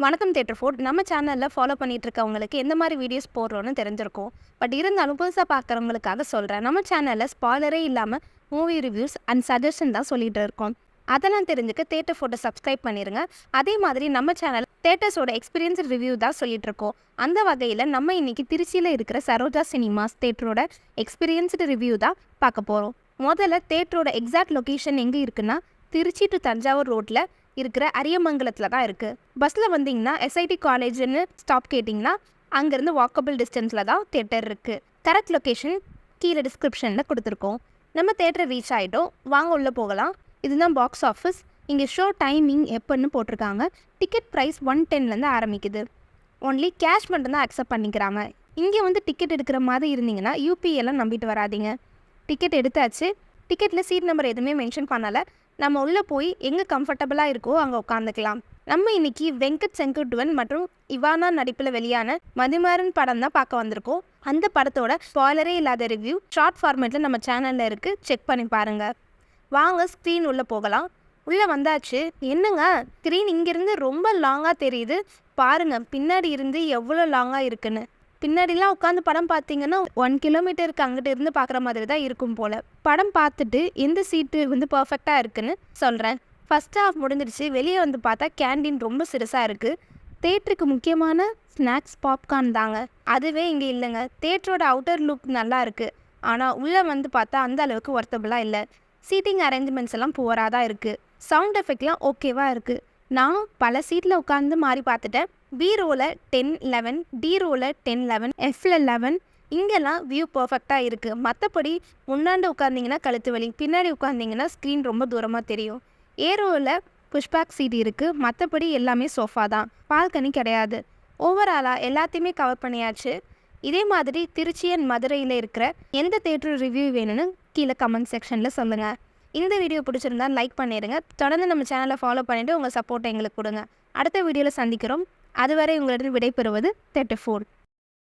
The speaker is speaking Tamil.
வணக்கம் தியேட்டர் ஃபோர்ட். நம்ம சேனலில் ஃபாலோ பண்ணிட்டு இருக்கவங்களுக்கு எந்த மாதிரி வீடியோஸ் போடுறோன்னு தெரிஞ்சிருக்கும். பட் இருந்தாலும் புதுசாக பார்க்குறவங்களுக்காக சொல்கிறேன். நம்ம சேனலில் ஸ்பாய்லரே இல்லாமல் மூவி ரிவ்யூஸ் அண்ட் சஜஷன் தான் சொல்லிகிட்டு இருக்கோம். அதெல்லாம் தெரிஞ்சுக்க தியேட்டர் ஃபோர்ட்டை சப்ஸ்கிரைப் பண்ணிடுங்க. அதே மாதிரி நம்ம சேனல் தேட்டர்ஸோட எக்ஸ்பீரியன்ஸ் ரிவ்யூ தான் சொல்லிட்டு இருக்கோம். அந்த வகையில் நம்ம இன்னைக்கு திருச்சியில் இருக்கிற சரோஜா சினிமாஸ் தேட்டரோட எக்ஸ்பீரியன்ஸ்டு ரிவ்யூ தான் பார்க்க போகிறோம். முதல்ல தேட்டரோட எக்ஸாக்ட் லொக்கேஷன் எங்கே இருக்குன்னா திருச்சி டு தஞ்சாவூர் ரோட்டில் இருக்கிற அரியமங்கலத்தில் தான் இருக்குது. பஸ்ஸில் வந்தீங்கன்னா எஸ்ஐடி காலேஜ்னு ஸ்டாப் கேட்டிங்கன்னா அங்கேருந்து வாக்கபிள் டிஸ்டன்ஸில் தான் தேட்டர் இருக்குது. கரெக்ட் லொக்கேஷன் கீழே டிஸ்கிரிப்ஷனில் கொடுத்துருக்கோம். நம்ம தேட்டரை ரீச் ஆகிட்டோம், வாங்க உள்ளே போகலாம். இதுதான் பாக்ஸ் ஆஃபீஸ். இங்கே ஷோ டைமிங் எப்போன்னு போட்டிருக்காங்க. டிக்கெட் ப்ரைஸ் 110 ஆரம்பிக்குது. ஒன்லி கேஷ் மட்டும்தான் அக்செப்ட் பண்ணிக்கிறாங்க. இங்கே வந்து டிக்கெட் எடுக்கிற மாதிரி இருந்தீங்கன்னா யூபிஎல்லாம் நம்பிட்டு வராதிங்க. டிக்கெட் எடுத்தாச்சு. டிக்கெட்டில் சீட் நம்பர் எதுவுமே மென்ஷன் பண்ணலை. நம்ம உள்ளே போய் எங்கே கம்ஃபர்டபுளாக இருக்கோ அங்கே உட்காந்துக்கலாம். நம்ம இன்னைக்கு வெங்கட் செங்குட்டுவன் மற்றும் இவானா நடிப்பில் வெளியான மதிமாறன் படம் தான் பார்க்க வந்திருக்கோம். அந்த படத்தோட ஸ்பாய்லரே இல்லாத ரிவ்யூ ஷார்ட் ஃபார்மேட்டில் நம்ம சேனலில் இருக்குது, செக் பண்ணி பாருங்கள். வாங்க ஸ்க்ரீன் உள்ளே போகலாம். உள்ளே வந்தாச்சு. என்னங்க ஸ்க்ரீன் இங்கேருந்து ரொம்ப லாங்காக தெரியுது பாருங்கள், பின்னாடி இருந்து எவ்வளோ லாங்காக இருக்குன்னு. பின்னாடிலாம் உட்காந்து படம் பார்த்தீங்கன்னா 1 கிலோமீட்டருக்கு அங்கிட்ட இருந்து பார்க்குற மாதிரி தான் இருக்கும் போல். படம் பார்த்துட்டு எந்த சீட்டு வந்து பர்ஃபெக்டாக இருக்குன்னு சொல்கிறேன். ஃபஸ்ட் ஹாஃப் முடிஞ்சிருச்சு. வெளியே வந்து பார்த்தா கேண்டீன் ரொம்ப சிறுசாக இருக்குது. தேட்டருக்கு முக்கியமான ஸ்நாக்ஸ் பாப்கார்ன் தாங்க, அதுவே இங்கே இல்லைங்க. தேட்டரோட அவுட்டர் லுக் நல்லா இருக்குது, ஆனால் உள்ளே வந்து பார்த்தா அந்த அளவுக்கு ஒர்த்தபுளாக இல்லை. சீட்டிங் அரேஞ்ச்மெண்ட்ஸ் எல்லாம் புவராக தான் இருக்குது. சவுண்ட் எஃபெக்ட்லாம் ஓகேவாக இருக்குது. நான் பல சீட்டில் உட்காந்து மாறி பார்த்துட்டேன். பி ரோவில் 10-11, டி ரோவில் 10-11, எஃப்ல 11. இங்கெல்லாம் வியூ பர்ஃபெக்டாக இருக்குது. மற்றபடி முன்னாண்டு உட்காந்திங்கன்னா கழுத்து வலி, பின்னாடி உட்காந்திங்கன்னா ஸ்க்ரீன் ரொம்ப தூரமாக தெரியும். ஏ ரோவில் புஷ்பேக் சீட் இருக்குது. மற்றபடி எல்லாமே சோஃபா தான், பால்கனி கிடையாது. ஓவராலாக எல்லாத்தையுமே கவர் பண்ணியாச்சு. இதே மாதிரி திருச்சி அண்ட் மதுரையில் இருக்கிற எந்த தேட்டர் ரிவ்யூ வேணும்னு கீழே கமெண்ட் செக்ஷனில் சொல்லுங்கள். இந்த வீடியோ பிடிச்சிருந்தா லைக் பண்ணிடுங்க. தொடர்ந்து நம்ம சேனலை ஃபாலோ பண்ணிவிட்டு உங்கள் சப்போர்ட்டை எங்களுக்கு கொடுங்க. அடுத்த வீடியோவில் சந்திக்கிறோம். அதுவரை உங்களிடம் விடைபெறுவது தியேட்டர் ஃபோர்ட்.